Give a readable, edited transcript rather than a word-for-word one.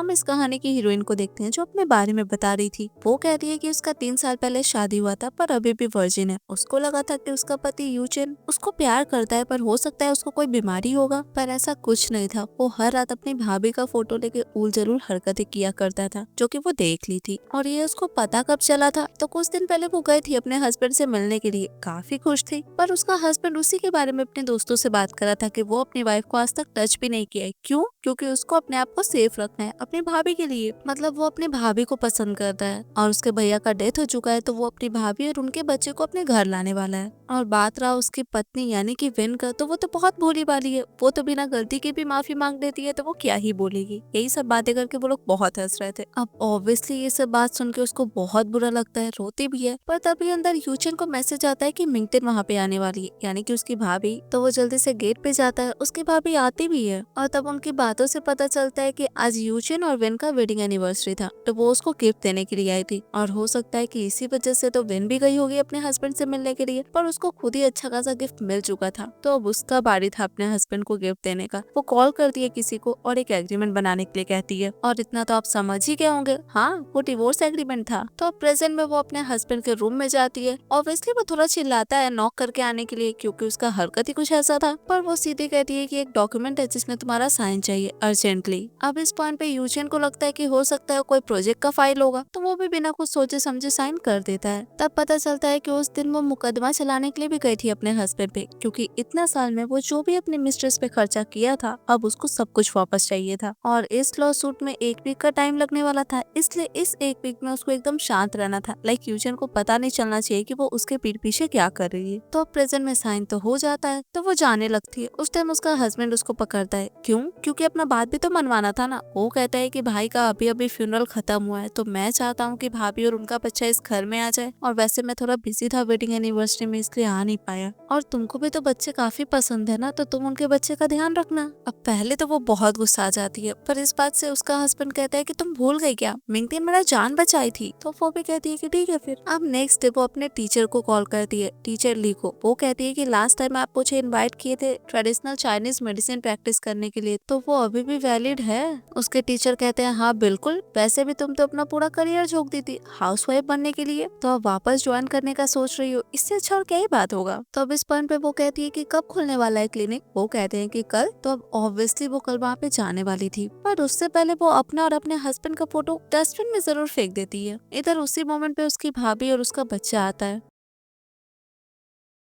हम इस कहानी की हीरोइन को देखते हैं जो अपने बारे में बता रही थी। वो कह रही है कि उसका 3 साल पहले शादी हुआ था पर अभी भी वर्जिन है। उसको लगा था कि उसका पति यूजिन उसको प्यार करता है पर हो सकता है उसको कोई बीमारी होगा, पर ऐसा कुछ नहीं था। वो हर रात अपनी भाभी का फोटो लेके उल जरूर हरकतें किया करता था जो कि वो देख ली थी। और ये उसको पता कब चला था, तो कुछ दिन पहले वो गई थी अपने हस्बैंड से मिलने के लिए, काफी खुश थी। पर उसका हस्बैंड उसी के बारे में अपने दोस्तों से बात कर रहा था कि वो अपनी वाइफ को आज तक टच भी नहीं किया है। क्यों? क्योंकि उसको अपने आप को सेफ रखना है अपनी भाभी के लिए। मतलब वो अपनी भाभी को पसंद करता है और उसके भैया का डेथ हो चुका है, तो वो अपनी भाभी और उनके बच्चे को अपने घर लाने वाला है। और बात रहा उसकी पत्नी यानी कि विन का, तो वो तो बहुत भोली भाली है। वो तो बिना गलती के भी माफी मांग देती है, तो वो क्या ही बोलेगी। यही सब बातें करके वो लोग बहुत हंस रहे थे। अब ऑब्वियसली ये सब बात सुन के उसको बहुत बुरा लगता है, रोती भी है। पर तभी अंदर यूचन को मैसेज आता है कि मिंगटिन वहाँ पे आने वाली है, यानी कि उसकी भाभी। तो वो जल्दी से गेट पे जाता है, उसकी भाभी आती भी है और तब उनकी बातों से पता चलता है कि आज यूचन और विन का वेडिंग एनिवर्सरी था, तो वो उसको गिफ्ट देने के लिए आई थी। और हो सकता है कि इसी वजह से तो विन भी गई होगी अपने हस्बैंड से मिलने के लिए, पर उसको खुद ही अच्छा खासा गिफ्ट मिल चुका था। तो अब उसका बारी था अपने हस्बैंड को गिफ्ट देने का। वो कॉल करती है किसी को और एक एग्रीमेंट बनाने के लिए कहती है। और इतना तो आप समझ ही गए होंगे, हाँ वो डिवोर्स एग्रीमेंट था। तो प्रेजेंट में वो अपने हस्बैंड के रूम में जाती है। ऑब्वियसली वो थोड़ा चिल्लाता है नॉक करके आने के लिए, क्योंकि उसका हरकत ही कुछ ऐसा था। पर वो सीधे कहती है कि एक डॉक्यूमेंट है जिसमें तुम्हारा साइन चाहिए अर्जेंटली। अब इस पॉइंट पे यूजिन को लगता है कि हो सकता है कोई प्रोजेक्ट का फाइल होगा, तो वो भी बिना कुछ सोचे समझे साइन कर देता है। तब पता चलता है कि उस दिन वो मुकदमा चलाने के लिए भी गई थी अपने हस्बैंड पे, क्योंकि इतना साल में वो जो भी अपने मिस्ट्रेस पे खर्चा किया था अब उसको सब कुछ वापस चाहिए था। और इस लॉ सूट में 1 वीक का टाइम लगने वाला था, इसलिए इस 1 वीक में उसको एकदम शांत रहना था। लाइक यूजिन को पता नहीं चलना चाहिए कि वो उसके पीठ पीछे क्या कर रही है। तो प्रेजेंट में साइन तो हो जाता है, तो वो जाने लगती है। उस टाइम उसका हस्बैंड उसको पकड़ता है। क्यों? क्योंकि अपना बात भी तो मनवाना था ना। वो कहता है कि भाई का अभी अभी फ्यूनरल खत्म हुआ है, तो मैं चाहता हूँ कि भाभी और उनका बच्चा इस घर में आ जाए। और वैसे मैं थोड़ा बिजी था वेडिंग एनिवर्सरी में, इसलिए आ नहीं पाया। और तुमको भी तो बच्चे काफी पसंद है ना, तो तुम उनके बच्चे का ध्यान रखना। अब पहले तो वो बहुत गुस्सा आ जाती है, पर इस बात से उसका हस्बैंड कहता है कि तुम भूल गई क्या, मिंगटिन मेरा जान बचाई थी। तो वो भी कहती है कि ठीक है फिर। अब नेक्स्ट डे वो अपने टीचर को कॉल करती है, टीचर ली को। वो कहती है कि लास्ट टाइम आप मुझे इनवाइट किए थे ट्रेडिशनल चाइनीज मेडिसिन प्रैक्टिस करने के लिए, तो वो अभी भी वैलिड है। उसके टीचर कहते हैं हाँ बिल्कुल, वैसे भी तुम तो अपना पूरा करियर झोंक दी थी हाउसवाइफ बनने के लिए, तो अब वापस ज्वाइन करने का सोच रही हो, इससे अच्छा और क्या ही बात होगा। तो अब इस पॉइंट पे वो कहती है कि कब खुलने वाला है क्लिनिक। वो कहते हैं कि कल। तो अब ऑब्वियसली वो कल वहाँ पे जाने वाली थी, पर उससे पहले वो अपना और अपने हस्बैंड का फोटो डस्टबिन में जरूर फेंक देती है। इधर उसी मोमेंट पे उसकी भाभी और उसका बच्चा आता है।